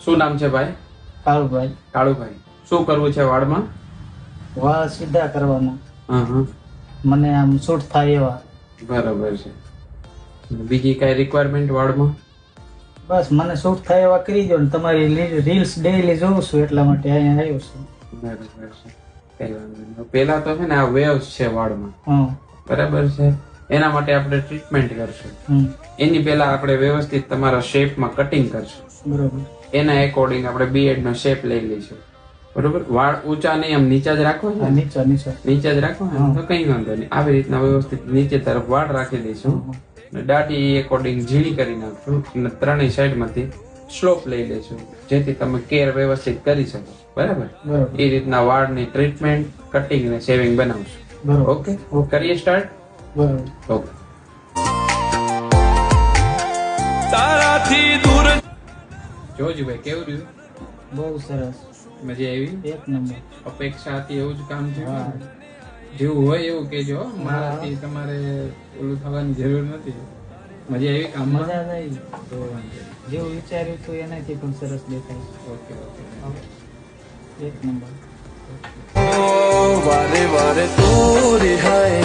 શું નામ છે ભાઈ? કાળુભાઈ. કાળુભાઈ, શું કરવું છે વાળમાં? વાળ સીધા કરવાના. હા, મને આમ શૂટ થાય એવા. બરાબર છે. બીજી કઈ રિક્વાયરમેન્ટ વાળમાં? બસ મને શૂટ થાય એવા કરી દો ને. તમારી રીલ્સ ડેઈલી જોઉં છું એટલા માટે અહીંયા આવ્યો છું. બરાબર છે, કઈ વાંધો નહીં. પેલા તો છે ને આ વેવ્સ છે વાળમાં, હા. બરાબર છે. એના માટે આપણે ટ્રીટમેન્ટ કરશું. એની પહેલા આપણે વ્યવસ્થિત તમારા શેપમાં કટિંગ કરશું. બરોબર. એના એકોર્ડિંગ આપણે બીએડ નો શેપ લઈ લઈશું. બરોબર. વાળ ઊંચા નહીં, આમ નીચા જ રાખો છે. નીચે જ રાખો ને તો કઈ વાંધો નહીં. આવી રીતના વ્યવસ્થિત નીચે તરફ વાળ રાખી દઈશું. દાઢી એકોર્ડિંગ ઝીણી કરી નાખશું અને ત્રણેય સાઈડ માંથી સ્લોપ લઈ લઈશું, જેથી તમે કેર વ્યવસ્થિત કરી શકો. બરાબર. એ રીતના વાળની ટ્રીટમેન્ટ, કટિંગ અને શેવિંગ બનાવશું. ઓકે, કરીએ સ્ટાર્ટ. ઓકે. તારાથી દૂર જોજો ભાઈ, કેવું રહ્યું? બહુ સરસ, મજા આવી? એક નંબર. અપેક્ષા હતી એવું જ કામ થયું? જેવું હોય એવું કેજો, મારાથી તમારે ઓલું થવાની જરૂર નથી. મજા આવી કામમાં? મજા આવી. જેવું વિચાર્યું હતું એનાથી પણ સરસ દેખાય. ઓકે ઓકે, એક નંબર. વારે વારે તું રિહાય